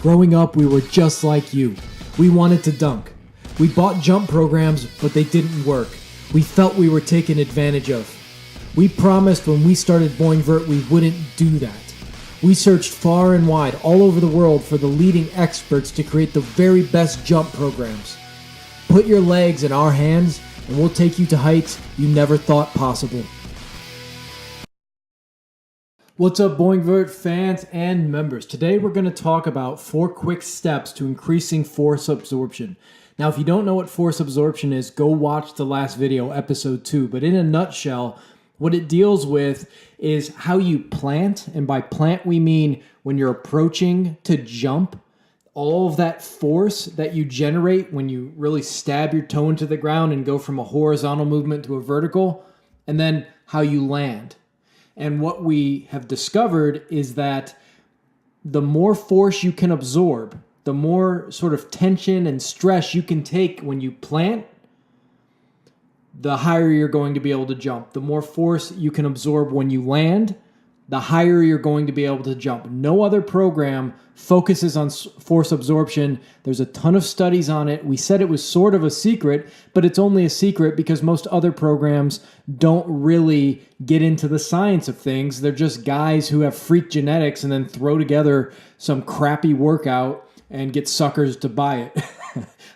Growing up, we were just like you. We wanted to dunk. We bought jump programs, but they didn't work. We felt we were taken advantage of. We promised when we started BoingVERT we wouldn't do that. We searched far and wide all over the world for the leading experts to create the very best jump programs. Put your legs in our hands and we'll take you to heights you never thought possible. What's up, BoingVERT fans and members? Today we're going to talk about 4 quick steps to increasing force absorption. Now, if you don't know what force absorption is, go watch the last video, episode 2. But in a nutshell, what it deals with is how you plant, and by plant we mean when you're approaching to jump, all of that force that you generate when you really stab your toe into the ground and go from a horizontal movement to a vertical, and then how you land. And what we have discovered is that the more force you can absorb, the more sort of tension and stress you can take when you plant, the higher you're going to be able to jump. The more force you can absorb when you land, the higher you're going to be able to jump. No other program focuses on force absorption. There's a ton of studies on it. We said it was sort of a secret, but it's only a secret because most other programs don't really get into the science of things. They're just guys who have freak genetics and then throw together some crappy workout and get suckers to buy it.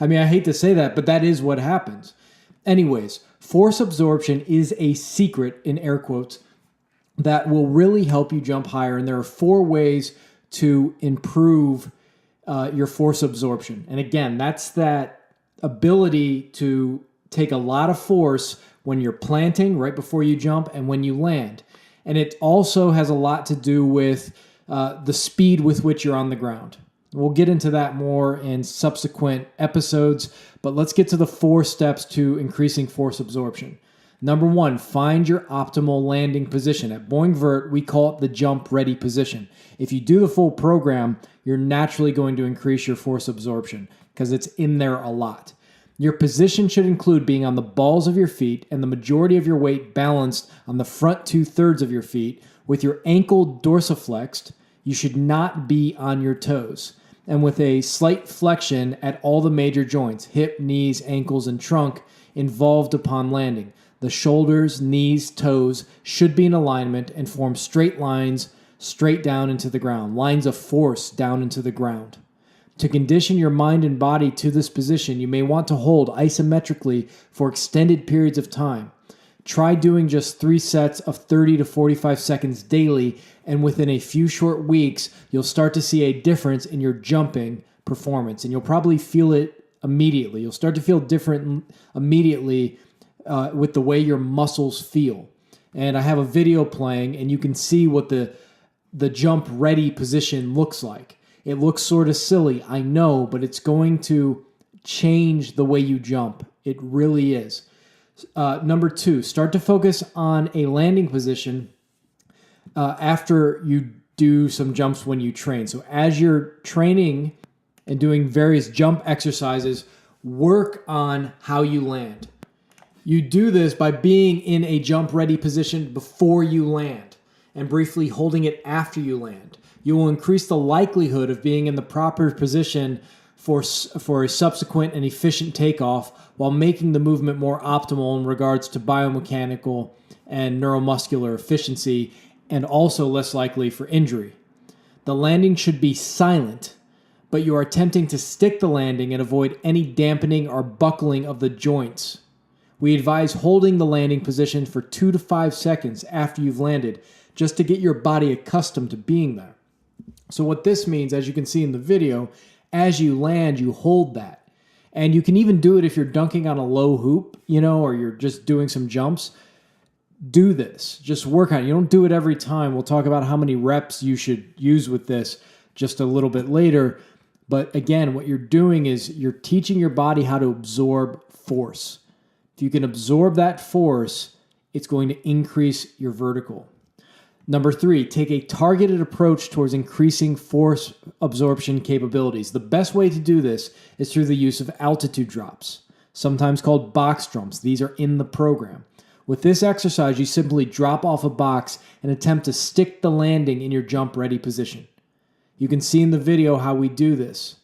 I mean, I hate to say that, but that is what happens. Anyways, force absorption is a secret, in air quotes, that will really help you jump higher. And there are 4 ways to improve your force absorption. And again, that's that ability to take a lot of force when you're planting right before you jump and when you land. And it also has a lot to do with the speed with which you're on the ground. We'll get into that more in subsequent episodes, but let's get to the 4 steps to increasing force absorption. Number 1, find your optimal landing position. At BoingVERT, we call it the jump ready position. If you do the full program, you're naturally going to increase your force absorption because it's in there a lot. Your position should include being on the balls of your feet and the majority of your weight balanced on the front 2/3 of your feet. With your ankle dorsiflexed, you should not be on your toes. And with a slight flexion at all the major joints, hip, knees, ankles, and trunk involved upon landing. The shoulders, knees, toes should be in alignment and form straight lines straight down into the ground, lines of force down into the ground. To condition your mind and body to this position, you may want to hold isometrically for extended periods of time. Try doing just 3 sets of 30 to 45 seconds daily, and within a few short weeks, you'll start to see a difference in your jumping performance, and you'll probably feel it immediately. You'll start to feel different immediately with the way your muscles feel. And I have a video playing, and you can see what the jump ready position looks like. It looks sort of silly, I know, but it's going to change the way you jump. It really is. Number 2, start to focus on a landing position after you do some jumps when you train. So as you're training and doing various jump exercises, work on how you land. You do this by being in a jump ready position before you land and briefly holding it after you land. You will increase the likelihood of being in the proper position for a subsequent and efficient takeoff while making the movement more optimal in regards to biomechanical and neuromuscular efficiency, and also less likely for injury. The landing should be silent, but you are attempting to stick the landing and avoid any dampening or buckling of the joints. We advise holding the landing position for 2 to 5 seconds after you've landed, just to get your body accustomed to being there. So what this means, as you can see in the video, as you land, you hold that. And you can even do it if you're dunking on a low hoop, or you're just doing some jumps. Do this. Just work on it. You don't do it every time. We'll talk about how many reps you should use with this just a little bit later. But again, what you're doing is you're teaching your body how to absorb force. If you can absorb that force, it's going to increase your vertical. Number 3, take a targeted approach towards increasing force absorption capabilities. The best way to do this is through the use of altitude drops, sometimes called box jumps. These are in the program. With this exercise, you simply drop off a box and attempt to stick the landing in your jump ready position. You can see in the video how we do this.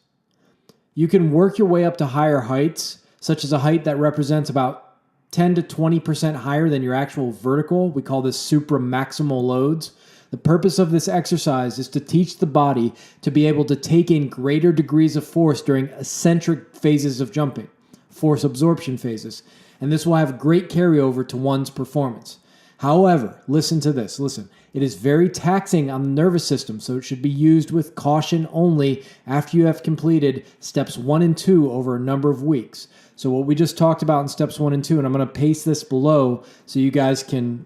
You can work your way up to higher heights, such as a height that represents about 10 to 20% higher than your actual vertical. We call this supramaximal loads. The purpose of this exercise is to teach the body to be able to take in greater degrees of force during eccentric phases of jumping, force absorption phases, and this will have great carryover to one's performance. However, listen to this. Listen, it is very taxing on the nervous system, so it should be used with caution only after you have completed steps 1 and 2 over a number of weeks. So what we just talked about in steps 1 and 2, and I'm going to paste this below so you guys can,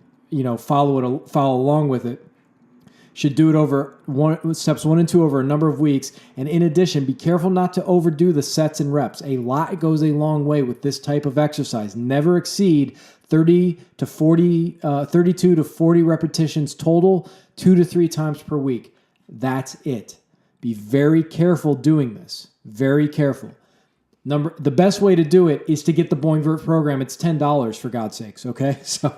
follow along with it. Should do it over steps 1 and 2 over a number of weeks. And in addition, be careful not to overdo the sets and reps. A lot goes a long way with this type of exercise. Never exceed 32 to 40 repetitions total, 2 to 3 times per week. That's it. Be very careful doing this. Very careful. The best way to do it is to get the BoingVERT program. It's $10 for God's sakes, okay? So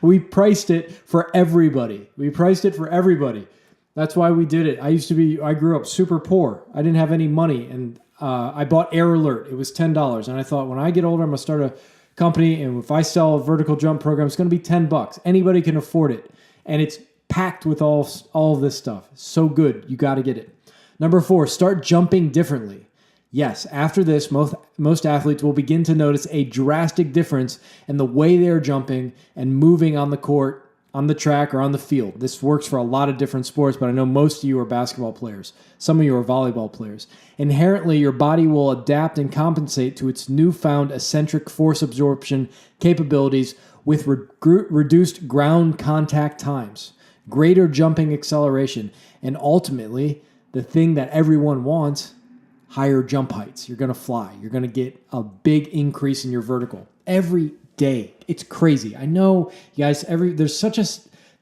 we priced it for everybody. That's why we did it. I grew up super poor. I didn't have any money, and I bought Air Alert. It was $10, and I thought when I get older, I'm going to start a company, and if I sell a vertical jump program, it's going to be $10. Anybody can afford it, and it's packed with all of this stuff. So good. You got to get it. Number 4, start jumping differently. Yes, after this, most athletes will begin to notice a drastic difference in the way they are jumping and moving on the court, on the track, or on the field. This works for a lot of different sports, but I know most of you are basketball players. Some of you are volleyball players. Inherently, your body will adapt and compensate to its newfound eccentric force absorption capabilities with reduced ground contact times, greater jumping acceleration, and ultimately, the thing that everyone wants, higher jump heights. You're going to fly. You're going to get a big increase in your vertical every day. It's crazy. I know, you guys, there's such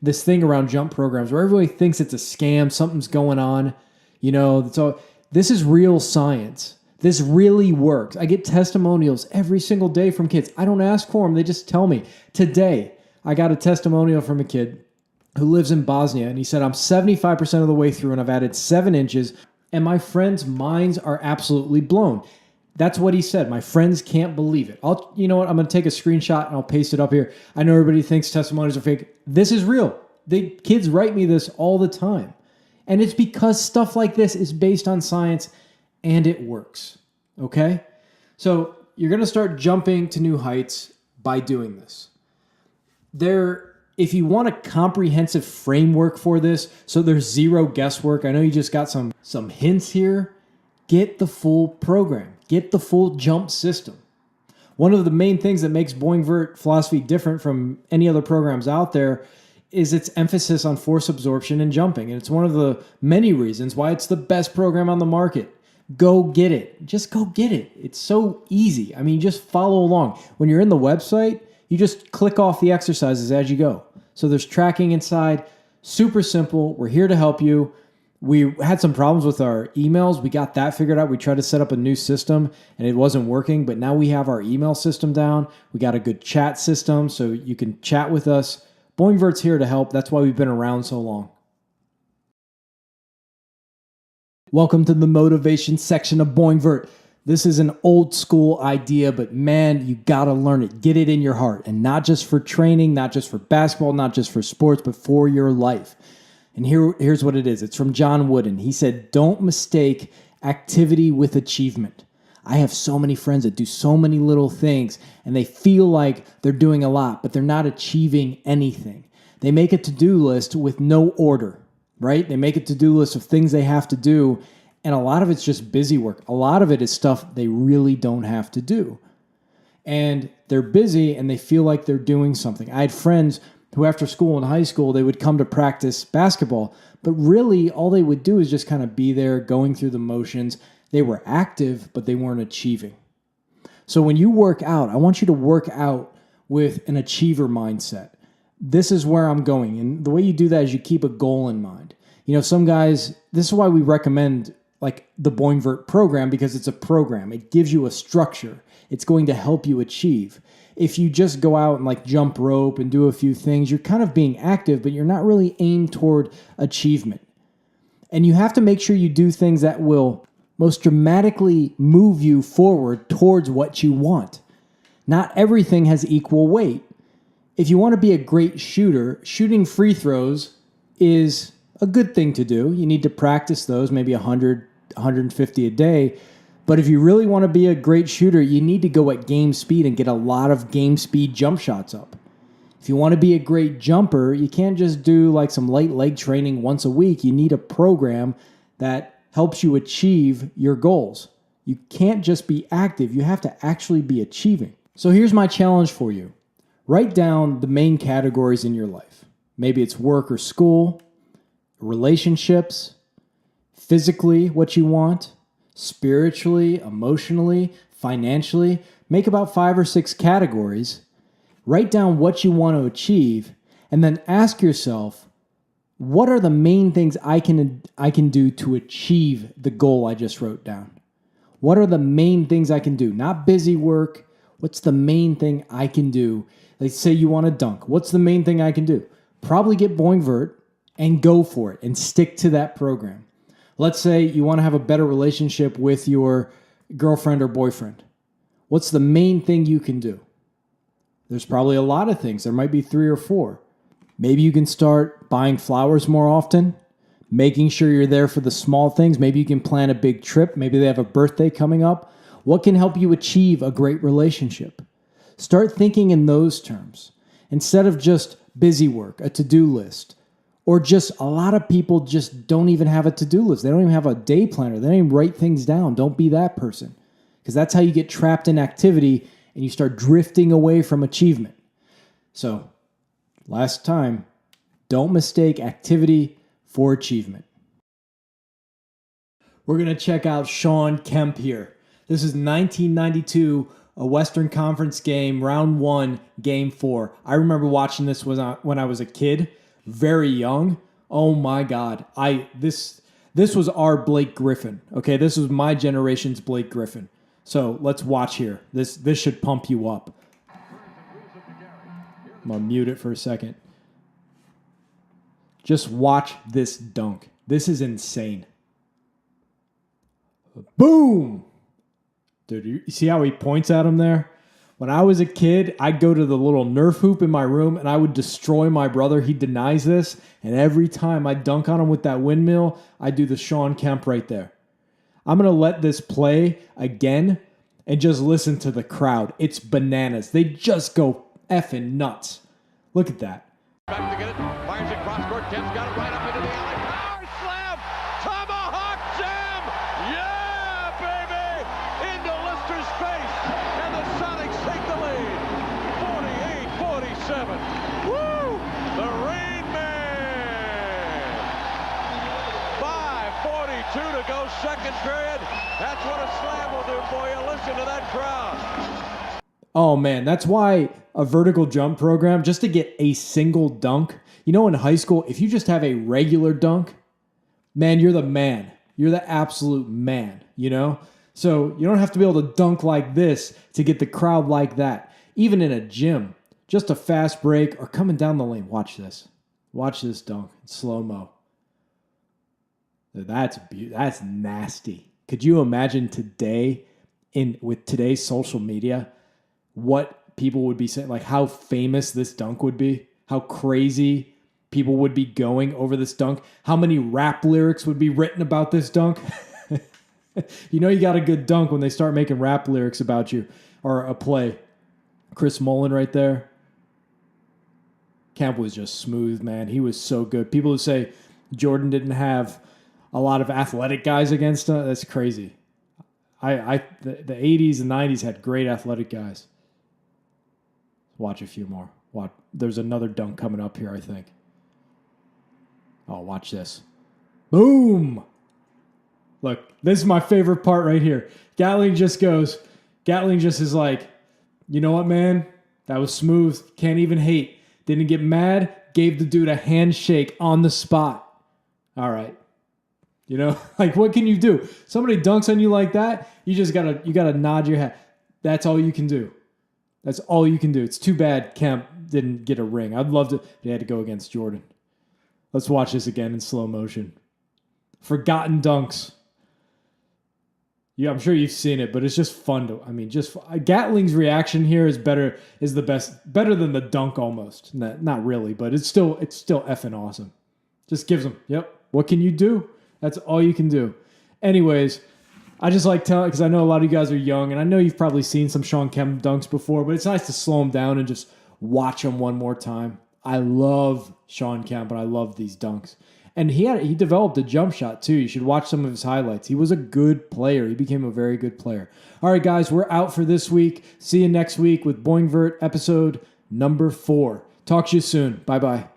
this thing around jump programs where everybody thinks it's a scam, something's going on. This is real science. This really works. I get testimonials every single day from kids. I don't ask for them. They just tell me. Today, I got a testimonial from a kid who lives in Bosnia, and he said, I'm 75% of the way through, and I've added 7 inches, and my friends' minds are absolutely blown. That's what he said. My friends can't believe it. You know what? I'm going to take a screenshot and I'll paste it up here. I know everybody thinks testimonials are fake. This is real. Kids write me this all the time. And it's because stuff like this is based on science and it works. Okay? So you're going to start jumping to new heights by doing this. If you want a comprehensive framework for this, so there's zero guesswork, I know you just got some hints here, get the full program. Get the full jump system. One of the main things that makes BoingVERT philosophy different from any other programs out there is its emphasis on force absorption and jumping. And it's one of the many reasons why it's the best program on the market. Go get it. Just go get it. It's so easy. I mean, just follow along. When you're in the website, you just click off the exercises as you go. So there's tracking inside. Super simple. We're here to help you. We had some problems with our emails. We got that figured out. We tried to set up a new system and it wasn't working, but now we have our email system down. We got a good chat system so you can chat with us. BoingVERT's here to help. That's why we've been around so long. Welcome to the motivation section of BoingVERT. This is an old school idea, but man, you gotta learn it. Get it in your heart. And not just for training, not just for basketball, not just for sports, but for your life. And here's what it is. It's from John Wooden. He said, don't mistake activity with achievement. I have so many friends that do so many little things and they feel like they're doing a lot, but they're not achieving anything. They make a to-do list with no order, right? They make a to-do list of things they have to do, and a lot of it's just busy work. A lot of it is stuff they really don't have to do. And they're busy and they feel like they're doing something. I had friends who after school in high school, they would come to practice basketball, but really all they would do is just kind of be there going through the motions. They were active, but they weren't achieving. So when you work out, I want you to work out with an achiever mindset. This is where I'm going. And the way you do that is you keep a goal in mind. Some guys, this is why we recommend like the BoingVERT program, because it's a program. It gives you a structure. It's going to help you achieve. If you just go out and like jump rope and do a few things, you're kind of being active, but you're not really aimed toward achievement. And you have to make sure you do things that will most dramatically move you forward towards what you want. Not everything has equal weight. If you want to be a great shooter, shooting free throws is a good thing to do. You need to practice those, maybe 100, 150 a day. But if you really want to be a great shooter, you need to go at game speed and get a lot of game speed jump shots up. If you want to be a great jumper, you can't just do like some light leg training once a week. You need a program that helps you achieve your goals. You can't just be active. You have to actually be achieving. So here's my challenge for you. Write down the main categories in your life. Maybe it's work or school, relationships, physically, what you want, spiritually, emotionally, financially. Make about 5 or 6 categories. Write down what you want to achieve, and then ask yourself, what are the main things I can do to achieve the goal I just wrote down? What are the main things I can do? Not busy work. What's the main thing I can do? Let's say you want to dunk. What's the main thing I can do? Probably get BoingVERT and go for it and stick to that program. Let's say you want to have a better relationship with your girlfriend or boyfriend. What's the main thing you can do? There's probably a lot of things. There might be 3 or 4. Maybe you can start buying flowers more often, making sure you're there for the small things. Maybe you can plan a big trip. Maybe they have a birthday coming up. What can help you achieve a great relationship? Start thinking in those terms instead of just busy work, a to-do list, or just a lot of people just don't even have a to-do list. They don't even have a day planner. They don't even write things down. Don't be that person, because that's how you get trapped in activity and you start drifting away from achievement. So, last time, don't mistake activity for achievement. We're going to check out Shawn Kemp here. This is 1992, a Western Conference game, round 1, game 4. I remember watching this when I was a kid, very young. Oh my God. This was our Blake Griffin. Okay, this was my generation's Blake Griffin. So let's watch here. This should pump you up. I'm going to mute it for a second. Just watch this dunk. This is insane. Boom! Dude, you see how he points at him there? When I was a kid, I'd go to the little Nerf hoop in my room and I would destroy my brother. He denies this. And every time I dunk on him with that windmill, I do the Shawn Kemp right there. I'm going to let this play again and just listen to the crowd. It's bananas. They just go effing nuts. Look at that. Back to get it. Fires it cross court. Kemp's got it right up into the alley. Power slam. Tomahawk jam. Yeah, baby. Into Lister's face. And the Sonics take the lead. 48-47. Woo! The Rain Man. 5:42 to go, second period. That's what a slam will do for you. Listen to that crowd. Oh man, that's why a vertical jump program, just to get a single dunk. You know, in high school, if you just have a regular dunk, man, you're the man. You're the absolute man, you know? So you don't have to be able to dunk like this to get the crowd like that. Even in a gym, just a fast break or coming down the lane. Watch this. Watch this dunk in slow-mo. That's nasty. Could you imagine today, with today's social media, what people would be saying, like how famous this dunk would be, how crazy people would be going over this dunk, how many rap lyrics would be written about this dunk? You know you got a good dunk when they start making rap lyrics about you, or a play. Chris Mullin right there. Kemp was just smooth, man. He was so good. People who say Jordan didn't have a lot of athletic guys against him, that's crazy. The 80s and 90s had great athletic guys. Watch a few more. There's another dunk coming up here, I think. Oh, watch this. Boom! Look, this is my favorite part right here. Gatling just is like, you know what, man? That was smooth. Can't even hate. Didn't get mad. Gave the dude a handshake on the spot. All right. You know, like what can you do? Somebody dunks on you like that, you gotta nod your head. That's all you can do. That's all you can do. It's too bad Kemp didn't get a ring. I'd love to. He had to go against Jordan. Let's watch this again in slow motion. Forgotten dunks. Yeah, I'm sure you've seen it, but it's just fun to. I mean, just Gatling's reaction here is better than the dunk almost. Not really, but it's still effing awesome. Just gives them. Yep. What can you do? That's all you can do. Anyways, I just like telling because I know a lot of you guys are young, and I know you've probably seen some Shawn Kemp dunks before, but it's nice to slow them down and just watch them one more time. I love Shawn Kemp, but I love these dunks. And he developed a jump shot too. You should watch some of his highlights. He was a good player. He became a very good player. All right, guys, we're out for this week. See you next week with BoingVERT episode number 4. Talk to you soon. Bye-bye.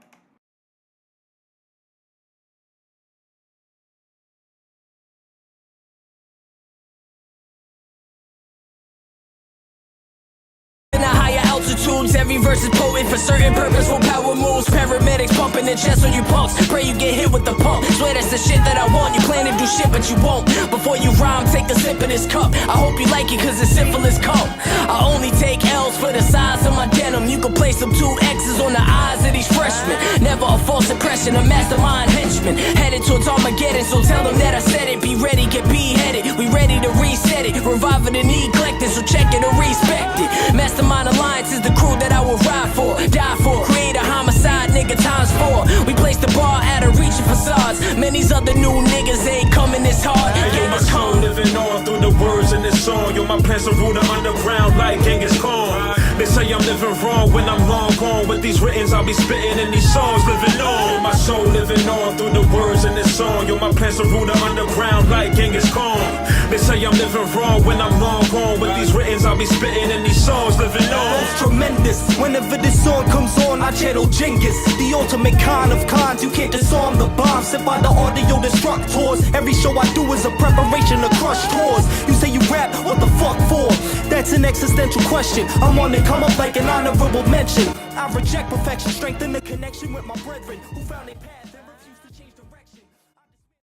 Altitudes, every verse is potent for certain purposeful power moves. Paramedics pumping their chest on you pumps. Pray you get hit with the pump. Swear that's the shit that I want. You plan to do shit but you won't. Before you rhyme, take a sip of this cup. I hope you like it cause it's syphilis cup. I only take L's for the size of my denim. You can place some 2 X's on the eyes of these freshmen. Never a false impression, a mastermind henchman. Headed towards Armageddon, so tell them that I said it. Be ready, get beheaded. We ready to reset it. Reviving and neglected, so check it or respect it. Mastermind Alliance is the crew that I will ride for, die for. Create a homicide, nigga, times 4. We place the bar at a reaching facades. Man, these other new niggas ain't coming this hard. Hey, my soul living on through the words in this song. Yo, my plans to rule the underground like Genghis Khan. They say I'm living wrong when I'm long gone. With these writtens, I'll be spitting in these songs, living on. My soul living on through the words in this song. Yo, my plans to rule the underground like Genghis Khan. They say I'm living wrong when I'm long gone. With these writtens, I'll be spitting in these songs, living on. It's tremendous. Whenever this song comes on, I channel Genghis. The ultimate kind of cons. You can't disarm the bomb. Sit by the audio destructors. Every show I do is a preparation to crush tours. You say you rap, what the fuck for? That's an existential question. I'm on to come up like an honorable mention. I reject perfection, strengthen the connection with my brethren who found a path.